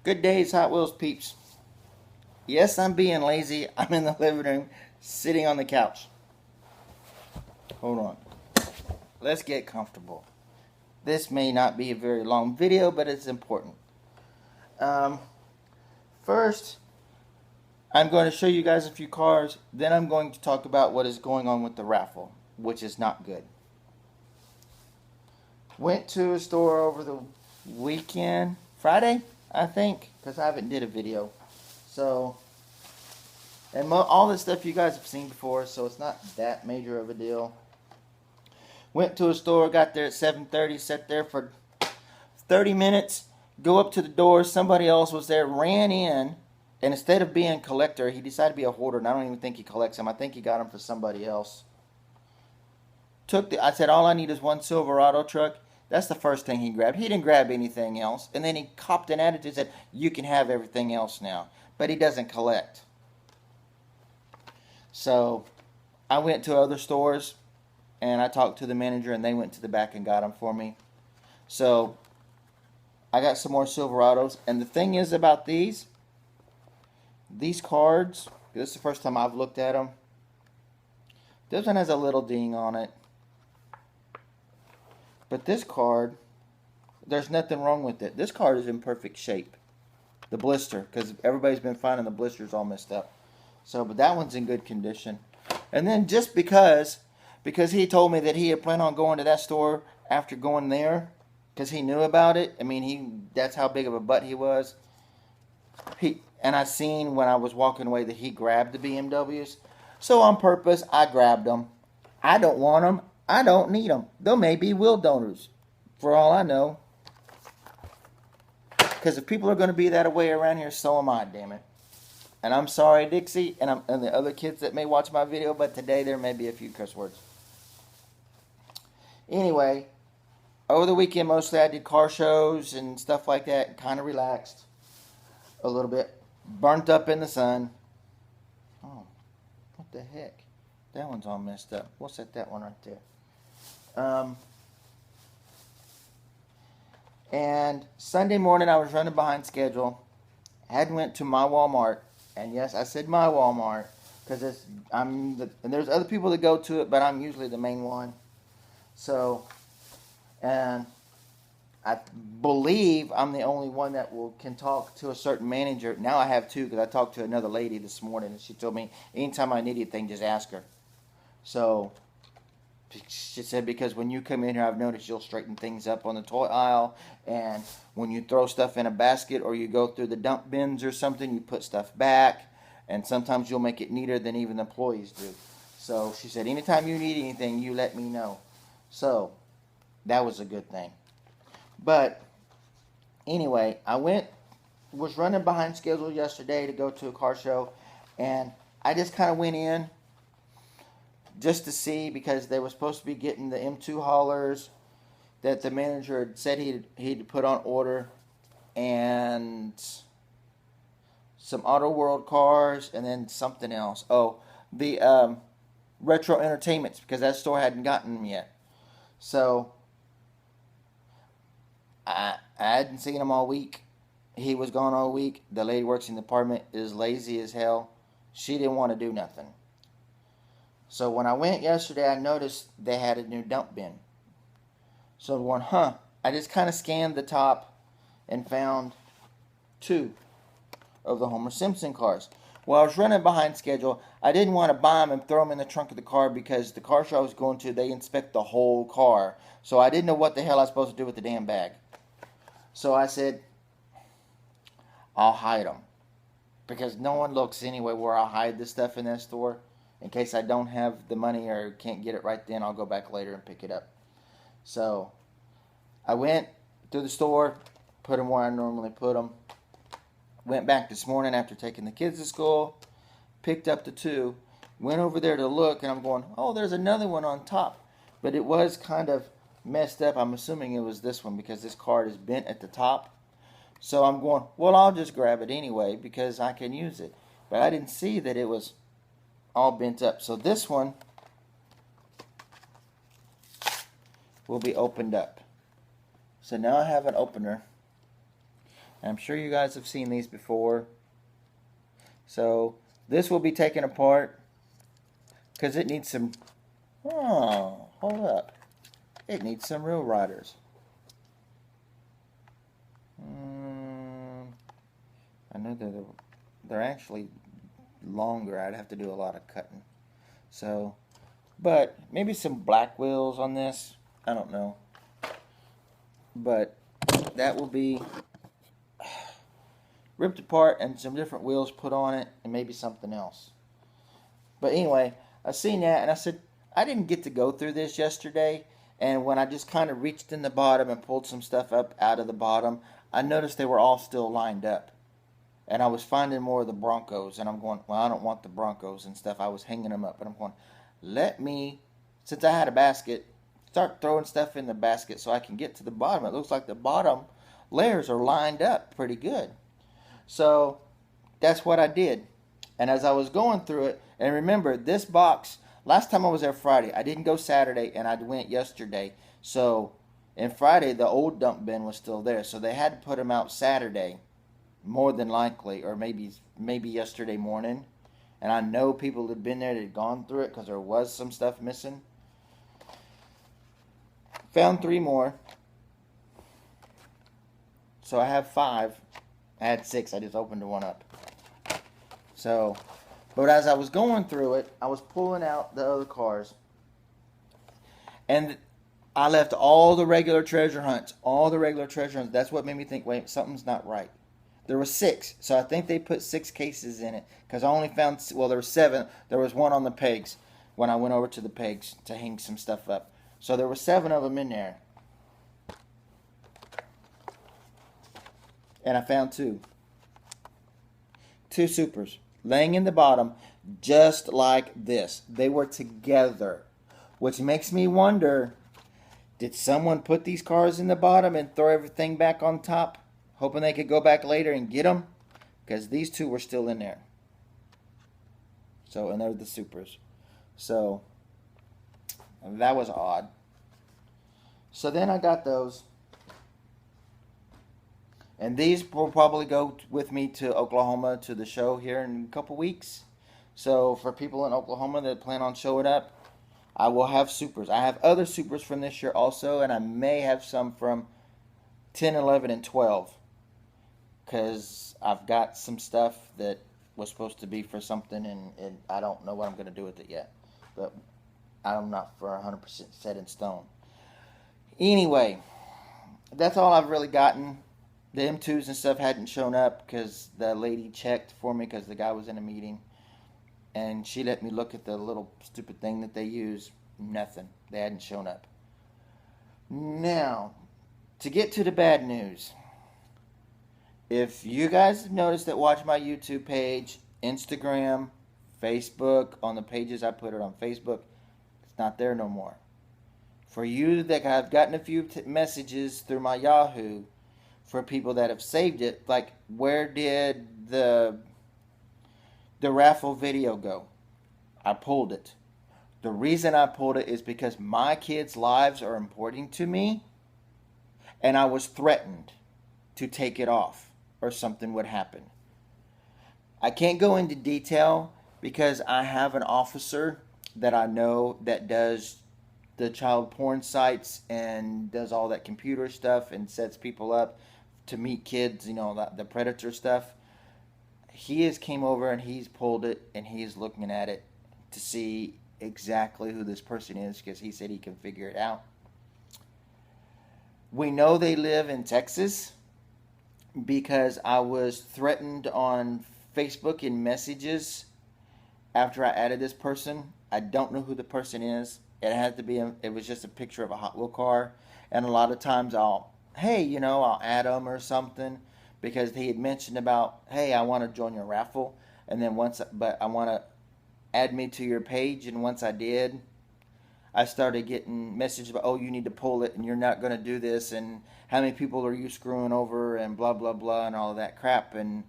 Good days, Hot Wheels peeps. Yes, I'm being lazy. I'm in the living room, sitting on the couch. Hold on. Let's get comfortable. This may not be a very long video, but it's important. Um, First, I'm going to show you guys a few cars. Then I'm going to talk about what is going on with the raffle, which is not good. Went to a store over the weekend, Friday, I think, because I haven't did a video. So, and all this stuff you guys have seen before, so it's not that major of a deal. Went to a store, got there at 7:30, sat there for 30 minutes, go up to the door, somebody else was there, ran in, and instead of being a collector, he decided to be a hoarder, and I don't even think he collects them. I think he got them for somebody else. I said, all I need is one Silverado truck. That's the first thing he grabbed. He didn't grab anything else. And then he copped an attitude and said, you can have everything else now. But he doesn't collect. So I went to other stores and I talked to the manager and they went to the back and got them for me. So I got some more Silverados. And the thing is about these cards, this is the first time I've looked at them. This one has a little ding on it. But this card, there's nothing wrong with it. This card is in perfect shape. The blister, because everybody's been finding the blisters all messed up. So, but that one's in good condition. And then just because he told me that he had planned on going to that store after going there, because he knew about it. I mean, that's how big of a butt he was. And I seen when I was walking away that he grabbed the BMWs. So on purpose, I grabbed them. I don't want them. I don't need them. They may be will donors, for all I know. Because if people are going to be that way around here, so am I, damn it. And I'm sorry, Dixie, and the other kids that may watch my video, but today there may be a few curse words. Anyway, over the weekend mostly I did car shows and stuff like that, kind of relaxed a little bit. Burnt up in the sun. Oh, what the heck? That one's all messed up. We'll set that one right there. And Sunday morning I was running behind schedule. Had went to my Walmart, and yes, I said my Walmart because and there's other people that go to it, but I'm usually the main one. So, and I believe I'm the only one that can talk to a certain manager. Now I have two because I talked to another lady this morning, and she told me anytime I need anything, just ask her. So she said, because when you come in here, I've noticed you'll straighten things up on the toy aisle, and when you throw stuff in a basket or you go through the dump bins or something, you put stuff back, and sometimes you'll make it neater than even the employees do. So she said, anytime you need anything, you let me know. So that was a good thing. But anyway, was running behind schedule yesterday to go to a car show, and I just kind of went in just to see, because they were supposed to be getting the M2 haulers that the manager had said he'd put on order, and some Auto World cars, and then something else. Oh, the retro entertainments, because that store hadn't gotten them yet. So I hadn't seen him all week. He was gone all week. The lady works in the department, is lazy as hell. She didn't want to do nothing. So when I went yesterday, I noticed they had a new dump bin. So I went, I just kind of scanned the top and found two of the Homer Simpson cars. Well, I was running behind schedule. I didn't want to buy them and throw them in the trunk of the car, because the car show I was going to, they inspect the whole car. So I didn't know what the hell I was supposed to do with the damn bag. So I said, I'll hide them, because no one looks anyway where I'll hide this stuff in that store. In case I don't have the money or can't get it right then, I'll go back later and pick it up. So I went to the store, put them where I normally put them. Went back this morning after taking the kids to school, picked up the two, went over there to look, and I'm going, oh, there's another one on top. But it was kind of messed up. I'm assuming it was this one, because this card is bent at the top. So I'm going, well, I'll just grab it anyway because I can use it. But I didn't see that it was all bent up. So this one will be opened up. So now I have an opener I'm sure you guys have seen these before. So this will be taken apart because it needs some. Oh, hold up! It needs some real riders. I know they're actually longer. I'd have to do a lot of cutting. So, but maybe some black wheels on this. I don't know. But that will be ripped apart and some different wheels put on it and maybe something else. But anyway, I seen that and I said, I didn't get to go through this yesterday. And when I just kind of reached in the bottom and pulled some stuff up out of the bottom, I noticed they were all still lined up. And I was finding more of the Broncos. And I'm going, well, I don't want the Broncos and stuff. I was hanging them up. And I'm going, let me, since I had a basket, start throwing stuff in the basket so I can get to the bottom. It looks like the bottom layers are lined up pretty good. So that's what I did. And as I was going through it, and remember, this box, last time I was there Friday, I didn't go Saturday, and I went yesterday. So, and Friday, the old dump bin was still there. So they had to put them out Saturday, more than likely, or maybe yesterday morning. And I know people that had been there that had gone through it because there was some stuff missing. Found 3 more. So I have 5. I had 6. I just opened one up. So, but as I was going through it, I was pulling out the other cars. And I left all the regular treasure hunts. All the regular treasure hunts. That's what made me think, wait, something's not right. There were 6. So I think they put 6 cases in it. Because I only found, well, there were 7. There was one on the pegs when I went over to the pegs to hang some stuff up. So there were 7 of them in there. And I found 2. 2 supers laying in the bottom just like this. They were together, which makes me wonder, did someone put these cars in the bottom and throw everything back on top, hoping they could go back later and get them? Because these 2 were still in there. So, and they're the supers. So, that was odd. So then I got those. And these will probably go with me to Oklahoma to the show here in a couple weeks. So for people in Oklahoma that plan on showing up, I will have supers. I have other supers from this year also, and I may have some from 10, 11, and 12. Because I've got some stuff that was supposed to be for something, and I don't know what I'm going to do with it yet. But I'm not for 100% set in stone. Anyway, that's all I've really gotten. The M2s and stuff hadn't shown up because the lady checked for me because the guy was in a meeting. And she let me look at the little stupid thing that they use. Nothing. They hadn't shown up. Now, to get to the bad news. If you guys have noticed that watch my YouTube page, Instagram, Facebook, on the pages I put it on Facebook, it's not there no more. For you that have gotten a few messages through my Yahoo, for people that have saved it, like, where did the Raffle video go? I pulled it. The reason I pulled it is because my kids' lives are important to me, and I was threatened to take it off or something would happen. I can't go into detail because I have an officer that I know that does the child porn sites and does all that computer stuff and sets people up to meet kids, you know, the predator stuff. He has came over and he's pulled it and he's looking at it to see exactly who this person is because he said he can figure it out. We know they live in Texas because I was threatened on Facebook in messages after I added this person. I don't know who the person is. It had to be, it was just a picture of a Hot Wheel car. And a lot of times I'll add them or something because he had mentioned about, hey, I want to join your raffle. And then but I want to add me to your page. And once I did, I started getting messages about, oh, you need to pull it and you're not going to do this. And how many people are you screwing over and blah, blah, blah and all of that crap. And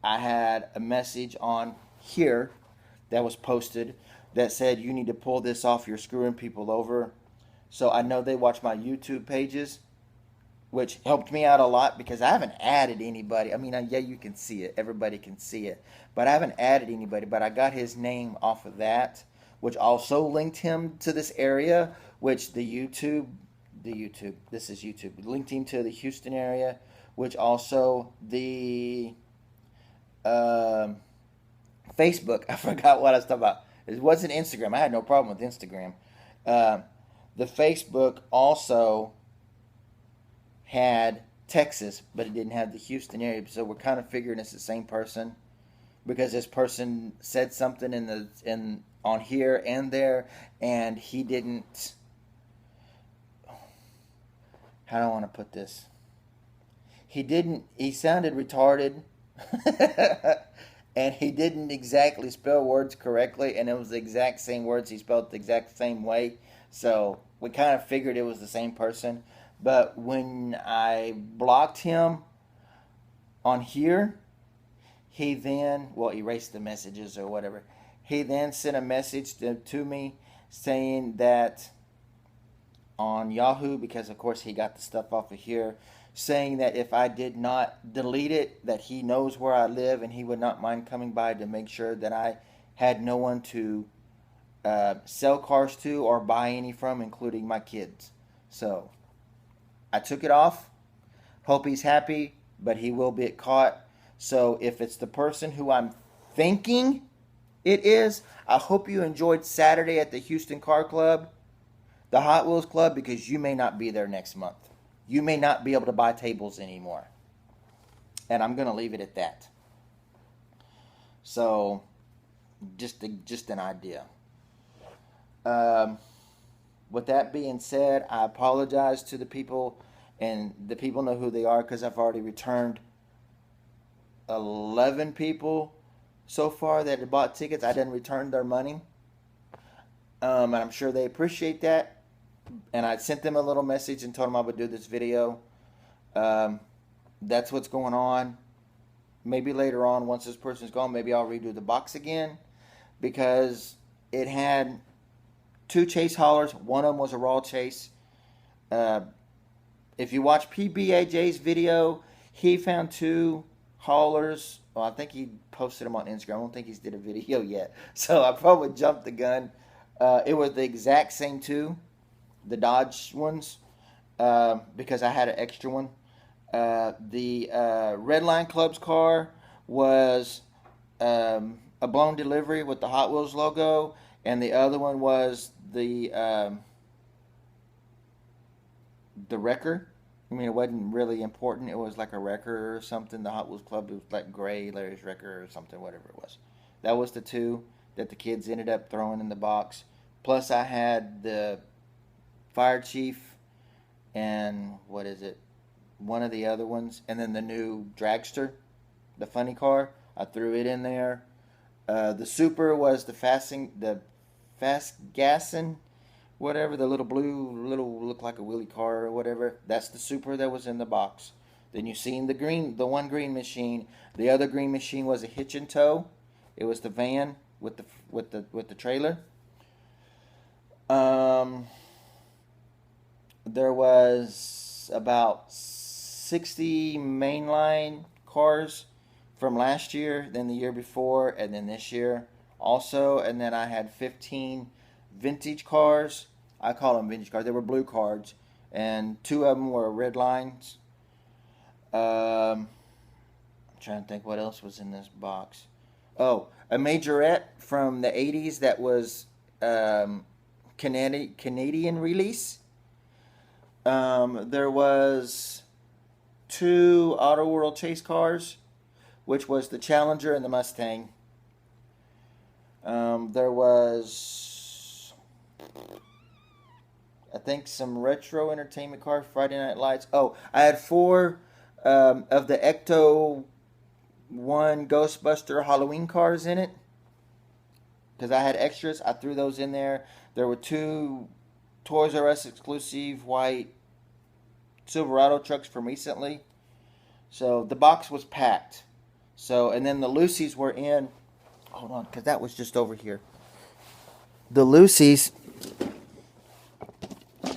I had a message on here that was posted that said, you need to pull this off, you're screwing people over. So I know they watch my YouTube pages. which helped me out a lot because I haven't added anybody. I mean, yeah, you can see it. Everybody can see it. But I haven't added anybody. But I got his name off of that, which also linked him to this area, which this is YouTube, linked him to the Houston area, which also the um, Facebook, I forgot what I was talking about. It wasn't Instagram. I had no problem with Instagram. Uh, the Facebook also had Texas, but it didn't have the Houston area. So we're kind of figuring it's the same person because this person said something in on here and there, and he didn't. How do I want to put this? He didn't. He sounded retarded, and he didn't exactly spell words correctly, and it was the exact same words he spelled the exact same way. So we kind of figured it was the same person. But when I blocked him on here, he then, well, erased the messages or whatever. He then sent a message to me saying that on Yahoo, because of course he got the stuff off of here, saying that if I did not delete it, that he knows where I live and he would not mind coming by to make sure that I had no one to sell cars to or buy any from, including my kids. So I took it off. Hope he's happy, but he will get caught. So if it's the person who I'm thinking it is, I hope you enjoyed Saturday at the Houston Car Club, the Hot Wheels Club, because you may not be there next month. You may not be able to buy tables anymore. And I'm going to leave it at that. So, just an idea. With that being said, I apologize to the people, and the people know who they are because I've already returned 11 people so far that had bought tickets. I didn't return their money. And I'm sure they appreciate that. And I sent them a little message and told them I would do this video. That's what's going on. Maybe later on, once this person's gone, maybe I'll redo the box again. Because it had 2 chase haulers. One of them was a raw chase. If you watch PBAJ's video, he found 2 haulers. Well, I think he posted them on Instagram. I don't think he's did a video yet. So I probably jumped the gun. It was the exact same 2. The Dodge ones, because I had an extra one. The Redline Club's car was a blown delivery with the Hot Wheels logo, and the other one was the wrecker. I mean, it wasn't really important. It was like a wrecker or something. The Hot Wheels Club, it was like gray Larry's wrecker or something, whatever it was. That was the 2 that the kids ended up throwing in the box. Plus, I had the Fire Chief and one of the other ones, and then the new Dragster, the funny car. I threw it in there. The Super was the fast gassing, whatever, the little blue, look like a wheelie car or whatever. That's the Super that was in the box. Then you seen the one green machine. The other green machine was a hitch and tow. It was the van with the trailer. There was about 60 mainline cars from last year, then the year before, and then this year also. And then I had 15 vintage cars. I call them vintage cars. They were blue cards, and 2 of them were red lines. I'm trying to think what else was in this box. Oh, a majorette from the 80s that was Canadian release. There was 2 Auto World chase cars, which was the Challenger and the Mustang. There was, I think, some retro entertainment cars, Friday Night Lights. Oh, I had 4 of the Ecto 1 Ghostbuster Halloween cars in it. Because I had extras, I threw those in there. There were 2 Toys R Us exclusive white Silverado trucks from recently. So the box was packed. So, and then the Lucy's were in. Hold on, because that was just over here. The Lucy's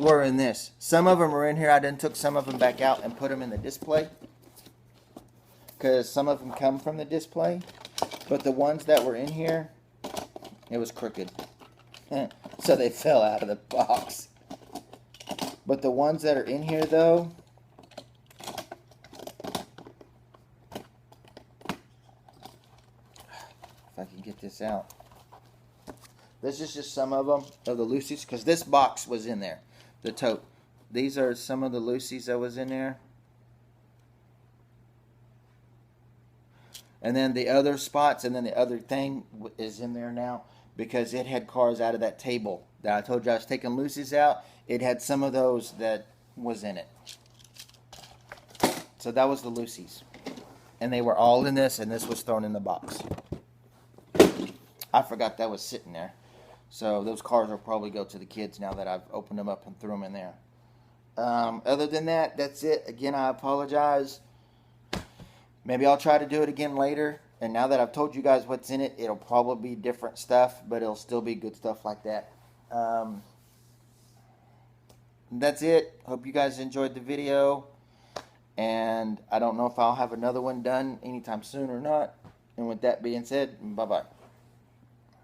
were in this. Some of them are in here. I then took some of them back out and put them in the display, because some of them come from the display. But the ones that were in here, it was crooked. So they fell out of the box. But the ones that are in here, though, if I can get this out. This is just some of them, of the loosies, because this box was in there, the tote. These are some of the loosies that was in there. And then the other spots, and then the other thing is in there now, because it had cars out of that table that I told you I was taking loosies out. It had some of those that was in it. So that was the loosies. And they were all in this, and this was thrown in the box. I forgot that was sitting there. So those cars will probably go to the kids now that I've opened them up and threw them in there. Other than that, that's it. Again, I apologize. Maybe I'll try to do it again later. And now that I've told you guys what's in it, it'll probably be different stuff, but it'll still be good stuff like that. That's it. Hope you guys enjoyed the video. And I don't know if I'll have another one done anytime soon or not. And with that being said, bye-bye.